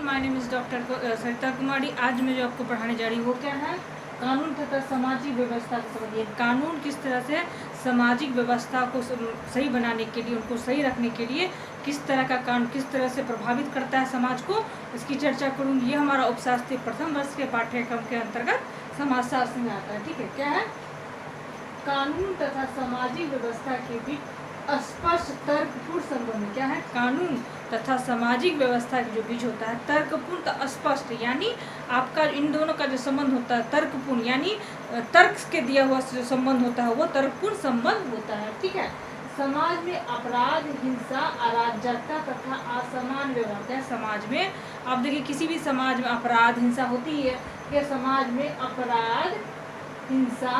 My name is doctor Sarita Kumari. आज मैं जो आपको पढ़ाने जा रही हूँ वो क्या है, कानून तथा सामाजिक व्यवस्था को समझिए। कानून किस तरह से सामाजिक व्यवस्था को सही बनाने के लिए, उनको सही रखने के लिए किस तरह का कानून किस तरह से प्रभावित करता है समाज को, इसकी चर्चा करूँगी। ये हमारा उपशास्त्री प्रथम वर्ष के पाठ्यक्रम के अंतर्गत समाजशास्त्र में आता है। ठीक है, क्या है, कानून तथा सामाजिक व्यवस्था के बीच स्पष्ट तर्कपूर्ण संबंध। क्या है, कानून तथा सामाजिक व्यवस्था के जो बीच होता है तर्कपूर्ण तो स्पष्ट, यानी आपका इन दोनों का जो संबंध होता है तर्कपूर्ण, यानी तर्क के दिया हुआ जो संबंध होता है वो तर्कपूर्ण संबंध होता है। ठीक है, समाज में अपराध, हिंसा, अराजकता तथा असमान व्यवहार। क्या समाज में, आप देखिए किसी भी समाज में अपराध हिंसा होती है, कि समाज में अपराध, हिंसा,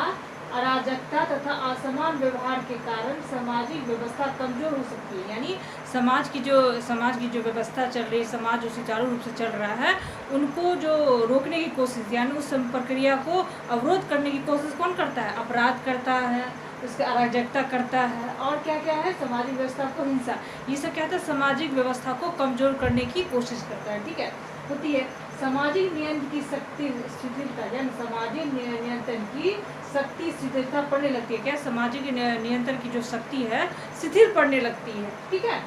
अराजकता तथा असमान व्यवहार के कारण सामाजिक व्यवस्था कमजोर हो सकती है। यानी समाज की जो व्यवस्था चल रही है, समाज जो सुचारू रूप से चल रहा है, उनको जो रोकने की कोशिश, यानी उस प्रक्रिया को अवरोध करने की कोशिश कौन करता है, अपराध करता है, उसका अराजकता करता है, और क्या क्या है, सामाजिक व्यवस्था को हिंसा, ये सब क्या है, सामाजिक व्यवस्था को कमजोर करने की कोशिश करता है। ठीक है, होती है सामाजिक नियंत्रण की शक्ति शिथिलता, यानी सामाजिक नियंत्रण की शक्ति शिथिलता पड़ने लगती है। क्या, सामाजिक नियंत्रण की जो शक्ति है शिथिल पड़ने लगती है। ठीक है,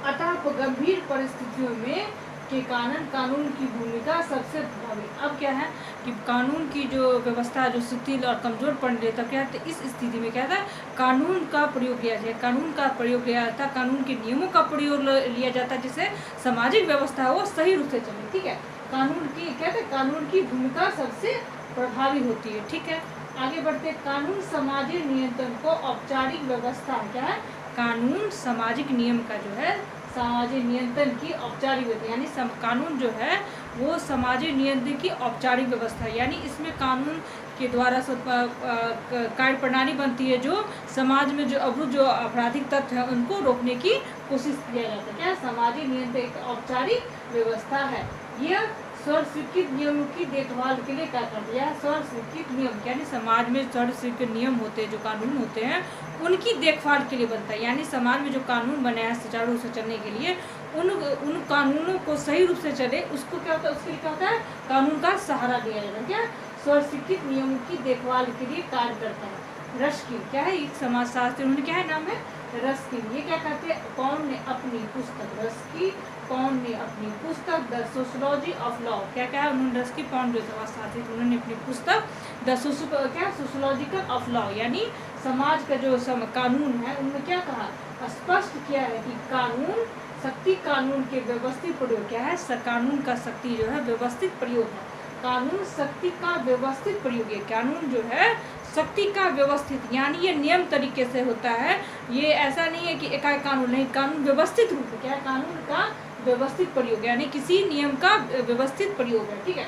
अतः गंभीर परिस्थितियों में के कारण कानून की भूमिका सबसे प्रभावी। अब क्या है कि कानून की जो व्यवस्था जो शिथिल और कमजोर पड़ने लगता, क्या है, इस स्थिति में क्या था, कानून का प्रयोग किया जाए, कानून का प्रयोग किया जाता, कानून के नियमों का प्रयोग लिया जाता, जिससे सामाजिक व्यवस्था वो सही रूप से चले। ठीक है, कानून की क्या है, कानून की भूमिका सबसे प्रभावी होती है। ठीक है, आगे बढ़ते, कानून सामाजिक नियंत्रण को औपचारिक व्यवस्था। क्या है, कानून सामाजिक नियम का जो है सामाजिक नियंत्रण की औपचारिक व्यवस्था, यानी कानून जो है वो सामाजिक नियंत्रण की औपचारिक व्यवस्था, यानी इसमें कानून के द्वारा कार्य प्रणाली बनती है जो समाज में जो अवरुद्ध जो आपराधिक तत्व है उनको रोकने की कोशिश किया जाता है। क्या, सामाजिक नियंत्रण एक औपचारिक व्यवस्था है। यह स्वर स्वीकृत नियमों की देखभाल के लिए क्या करती है, स्वर स्वीकृत नियम, यानी समाज में स्वर स्वीकृत नियम होते हैं, जो कानून होते हैं उनकी देखभाल के लिए बनता है। यानी समाज में जो कानून बने हैं सुचारू रूप से चलने के लिए, उन कानूनों को सही रूप से चले, उसको क्या होता है, उसके लिए क्या होता है, कानून का सहारा दिया जाता है। क्या, स्वर स्वीकृत नियमों की देखभाल के लिए कार्य करता है। रस्किन, क्या है, एक समाजशास्त्री, उन्होंने क्या है नाम है, रस्किन। ये क्या कहते हैं, कौन ने अपनी पुस्तक रस्किन, कौन ने अपनी पुस्तक द सोशियोलॉजी ऑफ लॉ, क्या क्या है, उन्होंने रस्किन पॉन्ड जो समाजशास्त्री, उन्होंने अपनी पुस्तक द सोशियोलॉजिकल ऑफ लॉ, यानी समाज का जो कानून है उनमें क्या कहा, स्पष्ट किया है कि कानून शक्ति, कानून के व्यवस्थित प्रयोग। क्या है, कानून का शक्ति जो है व्यवस्थित प्रयोग है, कानून शक्ति का व्यवस्थित प्रयोग है। कानून जो है शक्ति का व्यवस्थित, यानी ये नियम तरीके से होता है, ये ऐसा नहीं है कि एकाएक कानून नहीं, कानून व्यवस्थित रूप है। क्या है, कानून का व्यवस्थित प्रयोग, यानी किसी नियम का व्यवस्थित प्रयोग है। ठीक है,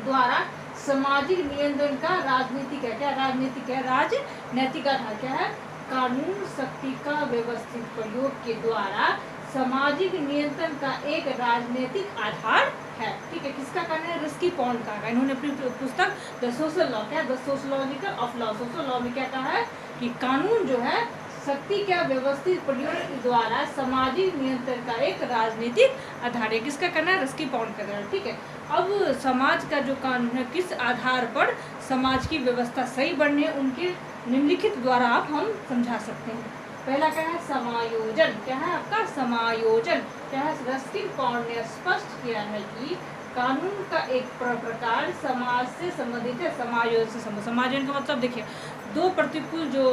द्वारा सामाजिक नियंत्रण का राजनीतिक है। क्या, राजनीतिक है, राजनैतिक आधार। क्या है, कानून शक्ति का व्यवस्थित प्रयोग के द्वारा सामाजिक नियंत्रण का एक राजनीतिक आधार है। ठीक है, किसका कहना है, रस्किन पॉन्ड का। इन्होंने अपनी पुस्तक द सोशल लॉ, क्या, the sociological of law, social law में क्या कहा है कि कानून जो है शक्ति का व्यवस्थित प्रयोग के द्वारा सामाजिक नियंत्रण का एक राजनीतिक आधार है। किसका कहना है, रस्किन पॉन्ड का कहना है। ठीक है, अब समाज का जो कानून है किस आधार पर समाज की व्यवस्था सही बनने, उनके निम्नलिखित द्वारा आप हम समझा सकते हैं। पहला क्या है, समायोजन। क्या है आपका, समायोजन। क्या है, रस्किन पॉन्ड ने स्पष्ट किया है कि कानून का एक प्रकार समाज से संबंधित है। समायोजन से संबंधित, समायोजन का मतलब देखिए, दो प्रतिकूल जो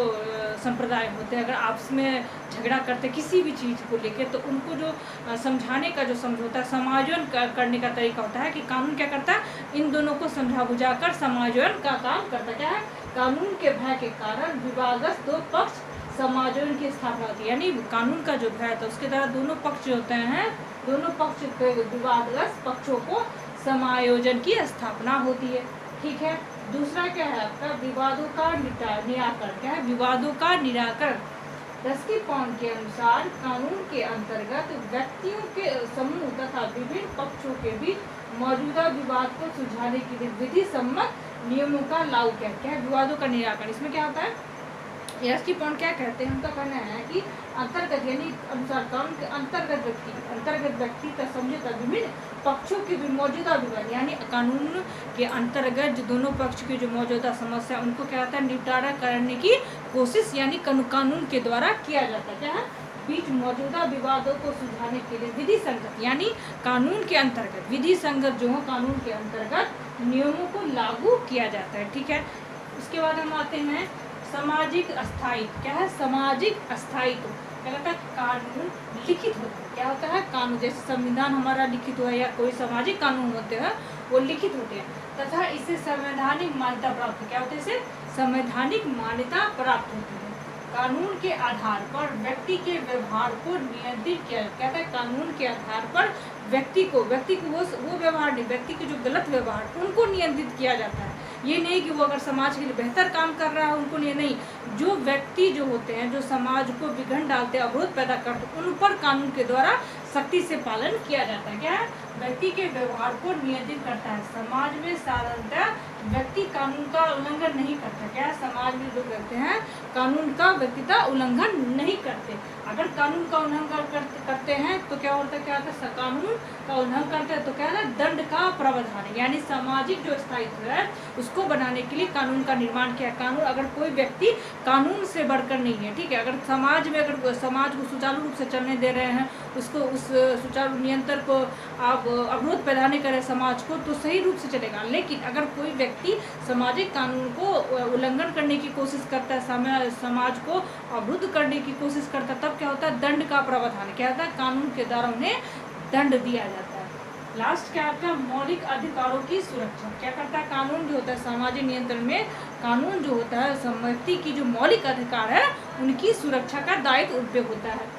संप्रदाय होते हैं अगर आपस में झगड़ा करते किसी भी चीज़ को लेकर, तो उनको जो समझाने का जो समझौता समायोजन करने का तरीका होता है कि कानून क्या करता है, इन दोनों को समझा बुझाकर समायोजन का काम करता है। क्या है, कानून के भय के कारण विवादग्रस्त दो पक्ष समायोजन की स्थापना होती है, यानी कानून का जो भय था उसके द्वारा दोनों पक्ष जो होते हैं, दोनों पक्ष के विवादग्रस्त पक्षों को समायोजन की स्थापना होती है। ठीक है, दूसरा क्या है आपका, विवादों का निराकरण। क्या है, विवादों का निराकरण। रस्किन पॉन्ड के अनुसार कानून के अंतर्गत व्यक्तियों के समूह तथा विभिन्न पक्षों के बीच मौजूदा विवाद को सुलझाने के लिए विधि सम्मत नियमों का लागू किया। क्या है, विवादों का निराकरण। इसमें क्या होता है, एसटी पॉइंट क्या कहते हैं, उनका कहना है कि अंतर्गत यानी अनुसार कानून के अंतर्गत व्यक्ति का समझौता विभिन्न पक्षों के भी मौजूदा विवाद यानी कानून के अंतर्गत जो दोनों पक्ष की जो मौजूदा समस्या उनको क्या होता है निपटारा करने की कोशिश यानी कानून के द्वारा किया जाता है। क्या है, बीच मौजूदा विवादों को सुलझाने के लिए विधि संगत यानी कानून के अंतर्गत विधि संगत जो हो कानून के अंतर्गत नियमों को लागू किया जाता है। ठीक है, उसके बाद हम आते हैं सामाजिक स्थायित्व। क्या है, सामाजिक स्थायित्व क्या कहता है, कानून लिखित होता है। क्या होता है, कानून जैसे संविधान हमारा लिखित हुआ या कोई सामाजिक कानून होते हैं वो लिखित होते हैं तथा इससे संवैधानिक मान्यता प्राप्त क्या होती है, इससे संवैधानिक मान्यता प्राप्त होती है। कानून के आधार पर व्यक्ति के व्यवहार को नियंत्रित किया कहता है, कानून के आधार पर व्यक्ति को वो व्यवहार नहीं, व्यक्ति के जो गलत व्यवहार उनको नियंत्रित किया जाता है। ये नहीं कि वो अगर समाज के लिए बेहतर काम कर रहा है उनको नहीं, जो व्यक्ति जो होते हैं जो समाज को विघटन डालते हैं अवरोध पैदा करते हैं उन पर कानून के द्वारा सख्ती से पालन किया जाता है। क्या है, व्यक्ति के व्यवहार को नियंत्रित करता है। समाज में साधारणतः व्यक्ति कानून का उल्लंघन नहीं करता। क्या है, समाज में लोग रहते हैं कानून का व्यक्तिगत उल्लंघन नहीं करते। अगर कानून का उल्लंघन करते हैं तो क्या होता है, क्या होता है, कानून का उल्लंघन करते हैं तो क्या है, दंड का प्रावधान है यानी सामाजिक जो स्थायित्व है उसको बनाने के लिए कानून का निर्माण किया। कानून अगर कोई व्यक्ति कानून से बढ़कर नहीं है, ठीक है, अगर समाज में अगर समाज को सुचारू रूप से चलने दे रहे हैं उसको उस सुचारू नियंत्रण को आप अवरोध पैदा नहीं करें समाज को तो सही रूप से चलेगा। लेकिन अगर कोई व्यक्ति सामाजिक कानून को उल्लंघन करने की कोशिश करता है, समाज को अवरुद्ध करने की कोशिश करता है, तब क्या होता है, दंड का प्रावधान क्या होता है, कानून के द्वारा उन्हें दंड दिया जाता है। लास्ट क्या आता है, मौलिक अधिकारों की सुरक्षा। क्या करता है, कानून जो होता है सामाजिक नियंत्रण में कानून जो होता है व्यक्ति की जो मौलिक अधिकार है उनकी सुरक्षा का दायित्व उन पे होता है।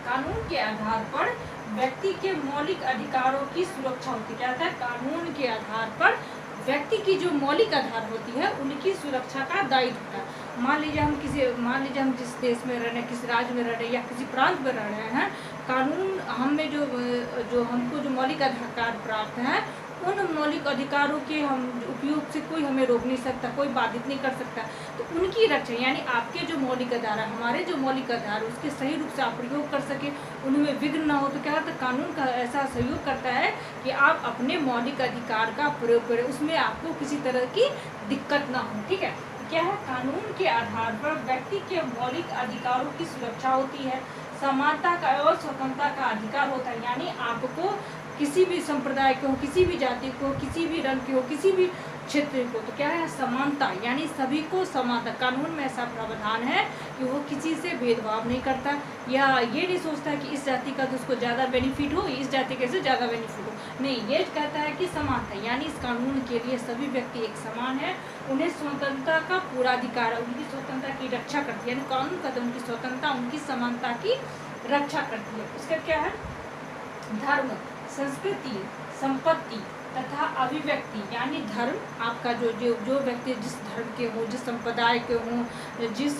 कानून के आधार पर व्यक्ति के मौलिक अधिकारों की सुरक्षा होती है। क्या होता है, कानून के आधार पर व्यक्ति की जो मौलिक आधार होती है उनकी सुरक्षा का दायित्व होता है। मान लीजिए हम जिस देश में रह रहे हैं, किसी राज्य में रह रहे हैं या किसी प्रांत में रह रहे हैं, कानून हमें जो हमको जो मौलिक अधिकार प्राप्त हैं उन मौलिक अधिकारों के हम उपयोग से कोई हमें रोक नहीं सकता, कोई बाधित नहीं कर सकता। तो उनकी रक्षा यानी आपके जो मौलिक अधिकार है, हमारे जो मौलिक अधिकार उसके सही रूप से आप प्रयोग कर सके, उनमें विघ्न ना हो, तो क्या होता है, कानून का ऐसा सहयोग करता है कि आप अपने मौलिक अधिकार का प्रयोग करें, उसमें आपको किसी तरह की दिक्कत ना हो। ठीक है, क्या है, कानून के आधार पर व्यक्ति के मौलिक अधिकारों की सुरक्षा होती है। समानता का और स्वतंत्रता का अधिकार होता है यानी आपको किसी भी संप्रदाय के हो, किसी भी जाति को, किसी भी रंग के हो, किसी भी क्षेत्र को, तो क्या है, समानता यानी सभी को समानता। कानून में ऐसा प्रावधान है कि वो किसी से भेदभाव नहीं करता या ये नहीं सोचता कि इस जाति का तो उसको ज़्यादा बेनिफिट हो, इस जाति के से ज़्यादा बेनिफिट हो, नहीं, ये कहता है कि समानता यानी इस कानून के लिए सभी व्यक्ति एक समान है, उन्हें स्वतंत्रता का पूरा अधिकार है, उनकी स्वतंत्रता की रक्षा करती है। यानी कानून कहता है उनकी स्वतंत्रता उनकी समानता की रक्षा करती है। उसका क्या है, धर्म, संस्कृति, संपत्ति तथा अभिव्यक्ति यानी धर्म आपका जो व्यक्ति जिस धर्म के हो, जिस संप्रदाय के हों, जिस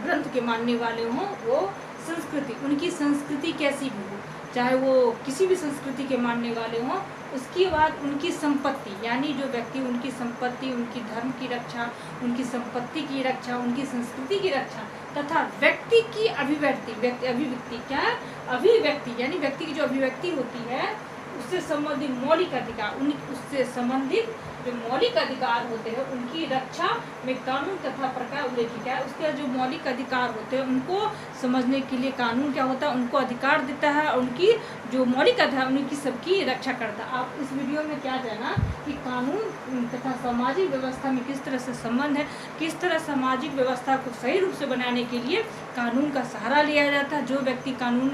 ग्रंथ के मानने वाले हों, वो संस्कृति, उनकी संस्कृति कैसी भी हो, चाहे वो किसी भी संस्कृति के मानने वाले हों। उसके बाद उनकी संपत्ति यानी जो व्यक्ति उनकी संपत्ति, उनकी धर्म की रक्षा, उनकी संपत्ति की रक्षा, उनकी संस्कृति की रक्षा तथा व्यक्ति की अभिव्यक्ति क्या है, अभिव्यक्ति यानी व्यक्ति की जो अभिव्यक्ति होती है उससे संबंधित मौलिक अधिकार, उससे संबंधित जो मौलिक अधिकार होते हैं उनकी रक्षा में कानून तथा प्रकार उल्लेखित है। उसके जो मौलिक अधिकार होते हैं उनको समझने के लिए कानून क्या होता है, उनको अधिकार देता है और उनकी जो मौलिक अधिकार उनकी सबकी रक्षा करता है। आप इस वीडियो में क्या जाना कि कानून तथा सामाजिक व्यवस्था में किस तरह से संबंध है, किस तरह सामाजिक व्यवस्था को सही रूप से बनाने के लिए कानून का सहारा लिया जाता है। जो व्यक्ति कानून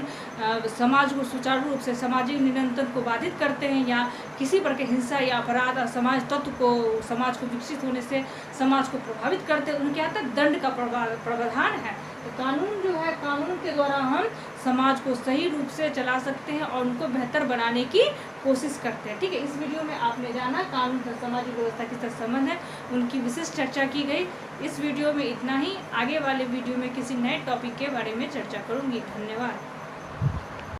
समाज को सुचारू रूप से सामाजिक निरंतर को बाधित करते हैं या किसी प्रकार हिंसा या अपराध समाज तत्व को समाज को विकसित होने से समाज को प्रभावित करते हैं, उनके यहाँ तक दंड का प्रावधान है। तो कानून जो है, कानून के द्वारा हम समाज को सही रूप से चला सकते हैं और उनको बेहतर बनाने की कोशिश करते हैं। ठीक है, इस वीडियो में आपने जाना कानून का सामाजिक व्यवस्था के साथ संबंध है, उनकी विशेष चर्चा की गई। इस वीडियो में इतना ही, आगे वाले वीडियो में किसी नए टॉपिक के बारे में चर्चा करूँगी। धन्यवाद।